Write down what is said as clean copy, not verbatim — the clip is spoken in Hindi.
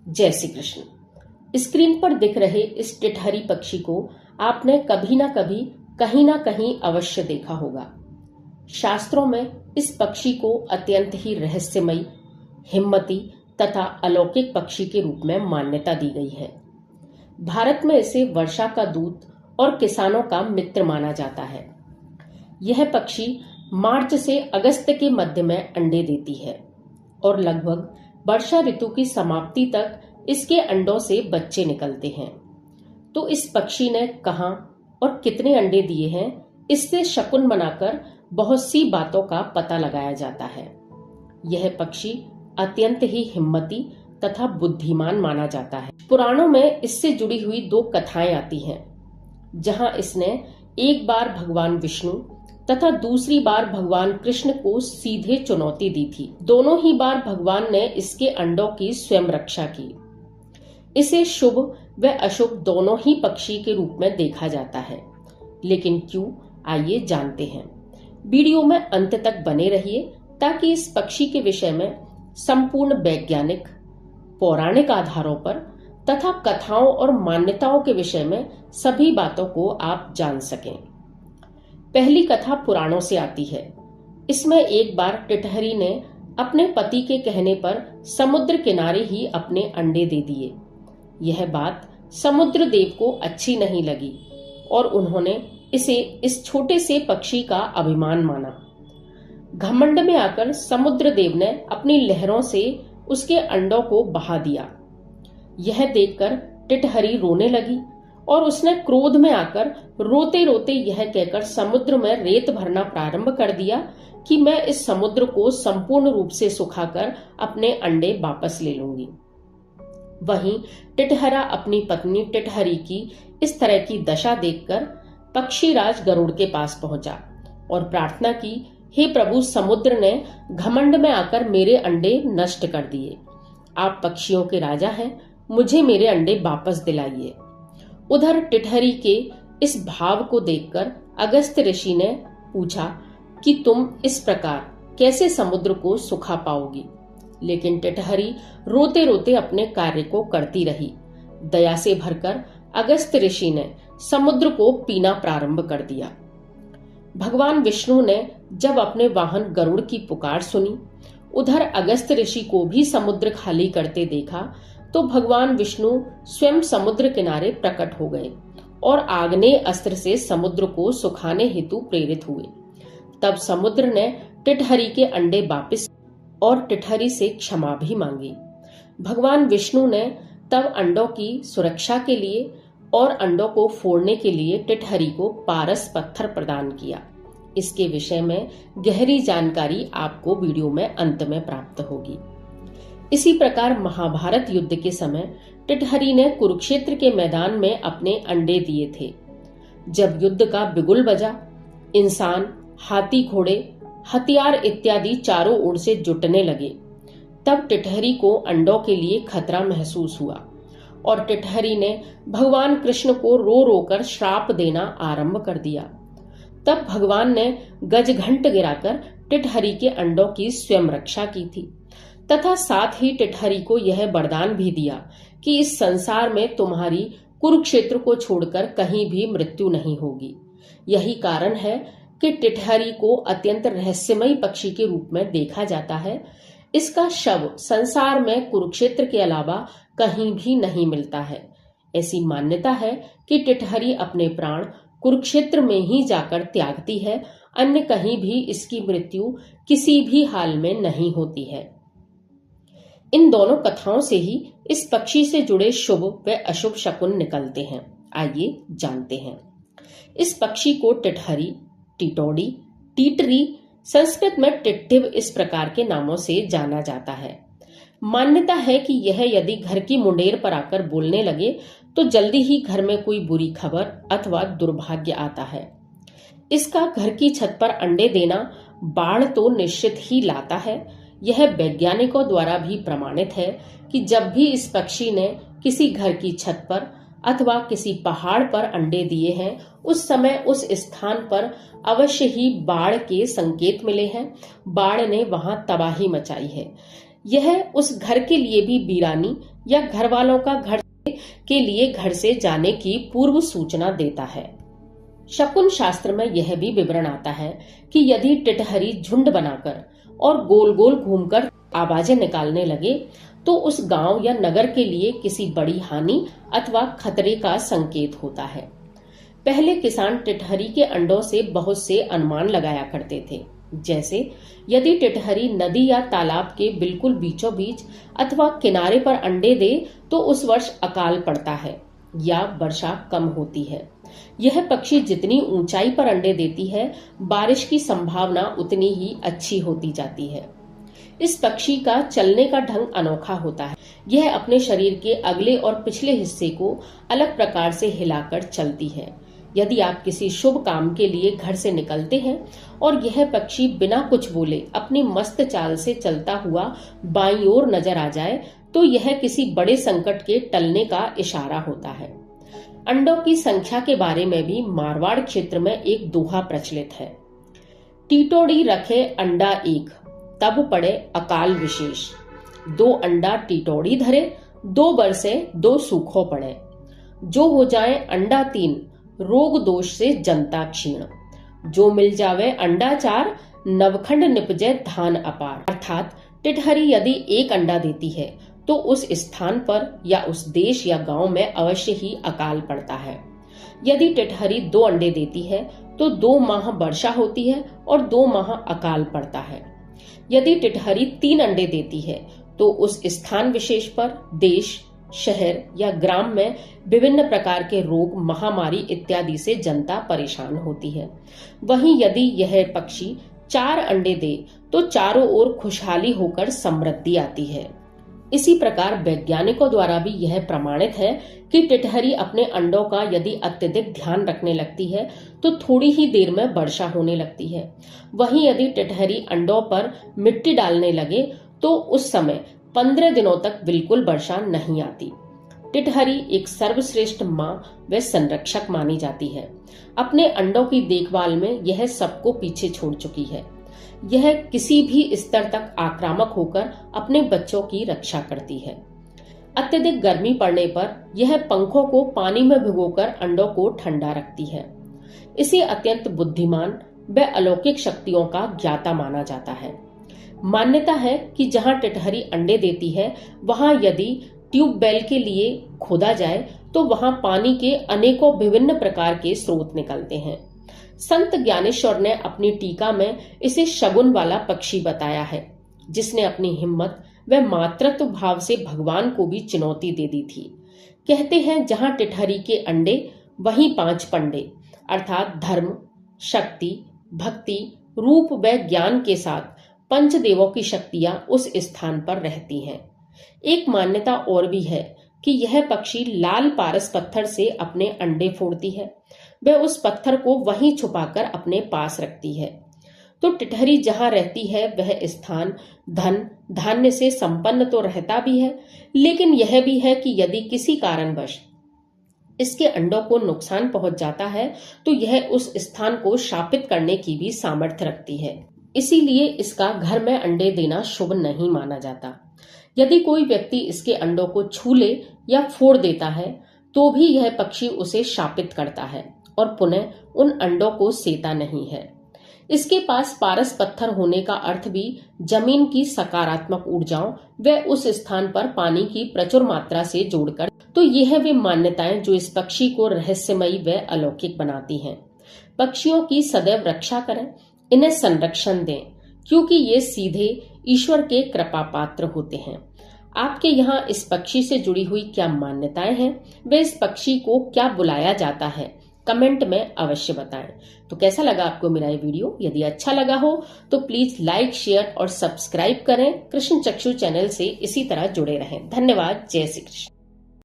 जय श्री कृष्ण। स्क्रीन पर दिख रहे इस टिटहरी पक्षी को आपने कभी ना कभी कहीं ना कहीं अवश्य देखा होगा। शास्त्रों में इस पक्षी को अत्यंत ही रहस्यमयी, हिम्मती तथा अलौकिक पक्षी के रूप में मान्यता दी गई है। भारत में इसे वर्षा का दूत और किसानों का मित्र माना जाता है। यह पक्षी मार्च से अगस्त के मध्य में अंडे देती है और लगभग वर्षा ऋतु की समाप्ति तक इसके अंडों से बच्चे निकलते हैं। तो इस पक्षी ने कहां और कितने अंडे दिए हैं, इससे शकुन बनाकर बहुत सी बातों का पता लगाया जाता है। यह पक्षी अत्यंत ही हिम्मती तथा बुद्धिमान माना जाता है। पुराणों में इससे जुड़ी हुई दो कथाएं आती हैं, जहां इसने एक बार भगवान विष्णु तथा दूसरी बार भगवान कृष्ण को सीधे चुनौती दी थी। दोनों ही बार भगवान ने इसके अंडों की स्वयं रक्षा की। इसे शुभ व अशुभ दोनों ही पक्षी के रूप में देखा जाता है, लेकिन क्यों, आइए जानते हैं। वीडियो में अंत तक बने रहिए ताकि इस पक्षी के विषय में संपूर्ण वैज्ञानिक, पौराणिक आधारों पर तथा कथाओं और मान्यताओं के विषय में सभी बातों को आप जान सकें। पहली कथा पुराणों से आती है। इसमें एक बार टिटहरी ने अपने पति के कहने पर समुद्र किनारे ही अपने अंडे दे दिए। यह बात समुद्र देव को अच्छी नहीं लगी और उन्होंने इसे इस छोटे से पक्षी का अभिमान माना। घमंड में आकर समुद्र देव ने अपनी लहरों से उसके अंडों को बहा दिया। यह देखकर टिटहरी रोने लगी और उसने क्रोध में आकर रोते रोते यह कहकर समुद्र में रेत भरना प्रारंभ कर दिया कि मैं इस समुद्र को संपूर्ण रूप से सुखाकर अपने अंडे वापस ले लूंगी। वहीं टिटहरा अपनी पत्नी टिटहरी की इस तरह की दशा देखकर पक्षीराज गरुड़ के पास पहुंचा और प्रार्थना की, हे प्रभु, समुद्र ने घमंड में आकर मेरे अंडे नष्ट कर दिए। आप पक्षियों के राजा हैं, मुझे मेरे अंडे वापस दिलाइए। उधर टिटहरी के इस भाव को देखकर अगस्त्य ऋषि ने पूछा कि तुम इस प्रकार कैसे समुद्र को सुखा पाओगी। लेकिन टिटहरी रोते रोते अपने कार्य को करती रही। दया से भरकर अगस्त्य ऋषि ने समुद्र को पीना प्रारंभ कर दिया। भगवान विष्णु ने जब अपने वाहन गरुड़ की पुकार सुनी, उधर अगस्त्य ऋषि को भी समुद्र खाली करते देखा, तो भगवान विष्णु स्वयं समुद्र किनारे प्रकट हो गए और आग्नेय अस्त्र से समुद्र को सुखाने हेतु प्रेरित हुए। तब समुद्र ने टिटहरी के अंडे वापस और टिटहरी से क्षमा भी मांगी। भगवान विष्णु ने तब अंडों की सुरक्षा के लिए और अंडों को फोड़ने के लिए टिटहरी को पारस पत्थर प्रदान किया। इसके विषय में गहरी जानकारी आपको वीडियो में अंत में प्राप्त होगी। इसी प्रकार महाभारत युद्ध के समय टिटहरी ने कुरुक्षेत्र के मैदान में अपने अंडे दिए थे। जब युद्ध का बिगुल बजा, इंसान, हाथी, घोड़े, हथियार इत्यादि चारों ओर से जुटने लगे, तब टिटहरी को अंडों के लिए खतरा महसूस हुआ और टिटहरी ने भगवान कृष्ण को रो रो कर श्राप देना आरंभ कर दिया। तब भगवान ने गजघंट गिराकर टिटहरी के अंडों की स्वयं रक्षा की थी तथा साथ ही टिटहरी को यह वरदान भी दिया कि इस संसार में तुम्हारी कुरुक्षेत्र को छोड़कर कहीं भी मृत्यु नहीं होगी। यही कारण है कि टिटहरी को अत्यंत रहस्यमयी पक्षी के रूप में देखा जाता है। इसका शव संसार में कुरुक्षेत्र के अलावा कहीं भी नहीं मिलता है। ऐसी मान्यता है कि टिटहरी अपने प्राण कुरुक्षेत्र में ही जाकर त्यागती है, अन्य कहीं भी इसकी मृत्यु किसी भी हाल में नहीं होती है। इन दोनों कथाओं से ही इस पक्षी से जुड़े शुभ व अशुभ शकुन निकलते हैं। आइए जानते हैं। इस पक्षी को टिटहरी, टिटौड़ी, टीटरी, संस्कृत में टिट्टिव इस प्रकार के नामों से जाना जाता है। मान्यता है कि यह यदि घर की मुंडेर पर आकर बोलने लगे तो जल्दी ही घर में कोई बुरी खबर अथवा दुर्भाग्य आता है। इसका घर की छत पर अंडे देना बाढ़ तो निश्चित ही लाता है। यह वैज्ञानिकों द्वारा भी प्रमाणित है कि जब भी इस पक्षी ने किसी घर की छत पर अथवा किसी पहाड़ पर अंडे दिए हैं, उस समय उस स्थान पर अवश्य ही बाढ़ के संकेत मिले हैं। बाढ़ ने वहां तबाही मचाई है। यह उस घर के लिए भी वीरानी या घर वालों का घर के लिए घर से जाने की पूर्व सूचना देता है। शकुन शास्त्र में यह भी विवरण आता है कि यदि टिटहरी झुंड बनाकर और गोल गोल घूमकर आवाजें निकालने लगे तो उस गांव या नगर के लिए किसी बड़ी हानि अथवा खतरे का संकेत होता है। पहले किसान टिटहरी के अंडों से बहुत से अनुमान लगाया करते थे, जैसे यदि टिटहरी नदी या तालाब के बिल्कुल बीचों बीच अथवा किनारे पर अंडे दे तो उस वर्ष अकाल पड़ता है या वर्षा कम होती है। यह पक्षी जितनी ऊंचाई पर अंडे देती है, बारिश की संभावना उतनी ही अच्छी होती जाती है। इस पक्षी का चलने का ढंग अनोखा होता है। यह अपने शरीर के अगले और पिछले हिस्से को अलग प्रकार से हिलाकर चलती है। यदि आप किसी शुभ काम के लिए घर से निकलते हैं और यह पक्षी बिना कुछ बोले अपनी मस्त चाल से चलता हुआ बाईं ओर नजर आ जाए तो यह किसी बड़े संकट के टलने का इशारा होता है। अंडों की संख्या के बारे में भी मारवाड़ क्षेत्र में एक दोहा प्रचलित है। टीटोड़ी रखे अंडा एक, तब पड़े अकाल विशेष। 2 अंडा टीटोड़ी धरे, 2 बरसे 2 सूखो पड़े। जो हो जाए अंडा 3, रोग दोष से जनता क्षीण। जो मिल जावे अंडा 4, नवखंड निपजे धान अपार। अर्थात टिटहरी यदि एक अंडा देती है तो उस स्थान पर या उस देश या गांव में अवश्य ही अकाल पड़ता है। यदि टिटहरी 2 अंडे देती है तो 2 माह वर्षा होती है और 2 माह अकाल पड़ता है। यदि टिटहरी 3 अंडे देती है तो उस स्थान विशेष पर, देश, शहर या ग्राम में विभिन्न प्रकार के रोग, महामारी इत्यादि से जनता परेशान होती है। वहीं यदि यह पक्षी 4 अंडे दे तो चारों ओर खुशहाली होकर समृद्धि आती है। इसी प्रकार वैज्ञानिकों द्वारा भी यह प्रमाणित है कि टिटहरी अपने अंडों का यदि अत्यधिक ध्यान रखने लगती है तो थोड़ी ही देर में वर्षा होने लगती है। वहीं यदि टिटहरी अंडों पर मिट्टी डालने लगे तो उस समय 15 दिनों तक बिल्कुल वर्षा नहीं आती। टिटहरी एक सर्वश्रेष्ठ मां व संरक्षक मानी जाती है। अपने अंडों की देखभाल में यह सबको पीछे छोड़ चुकी है। यह किसी भी स्तर तक आक्रामक होकर अपने बच्चों की रक्षा करती है। अत्यधिक गर्मी पड़ने पर यह पंखों को पानी में भिगोकर अंडों को ठंडा रखती है। इसे अत्यंत बुद्धिमान व अलौकिक शक्तियों का ज्ञाता माना जाता है। मान्यता है कि जहां टिटहरी अंडे देती है वहां यदि ट्यूबवेल के लिए खोदा जाए तो वहां पानी के अनेकों विभिन्न प्रकार के स्रोत निकलते हैं। संत ज्ञानेश्वर ने अपनी टीका में इसे शगुन वाला पक्षी बताया है, जिसने अपनी हिम्मत व मातृत्व भाव से भगवान को भी चुनौती दे दी थी। कहते हैं जहां टिटहरी के अंडे वहीं 5 पंडे, अर्थात धर्म, शक्ति, भक्ति, रूप व ज्ञान के साथ पंचदेवों की शक्तियां उस स्थान पर रहती हैं। एक मान्यता और भी है कि यह पक्षी लाल पारस पत्थर से अपने अंडे फोड़ती है। वह उस पत्थर को वहीं छुपाकर अपने पास रखती है। तो टिटहरी जहां रहती है वह स्थान धन धान्य से संपन्न तो रहता भी है, लेकिन यह भी है कि यदि किसी कारणवश इसके अंडों को नुकसान पहुंच जाता है तो यह उस स्थान को शापित करने की भी सामर्थ्य रखती है। इसीलिए इसका घर में अंडे देना शुभ नहीं माना जाता। यदि कोई व्यक्ति इसके अंडों को छू ले या फोड़ देता है तो भी यह पक्षी उसे शापित करता है और पुनः उन अंडों को सेता नहीं है। इसके पास पारस पत्थर होने का अर्थ भी जमीन की सकारात्मक ऊर्जाओं व उस स्थान पर पानी की प्रचुर मात्रा से जोड़कर, तो यह वे मान्यताएं जो इस पक्षी को रहस्यमयी व अलौकिक बनाती हैं। पक्षियों की सदैव रक्षा करें, इन्हें संरक्षण दें, क्योंकि ये सीधे ईश्वर के कृपा पात्र होते हैं। आपके यहाँ इस पक्षी से जुड़ी हुई क्या मान्यताएं हैं, वे इस पक्षी को क्या बुलाया जाता है, कमेंट में अवश्य बताएं। तो कैसा लगा आपको मेरा ये वीडियो? यदि अच्छा लगा हो तो प्लीज लाइक, शेयर और सब्सक्राइब करें। कृष्ण चक्षु चैनल से इसी तरह जुड़े रहें। धन्यवाद। जय श्री कृष्ण।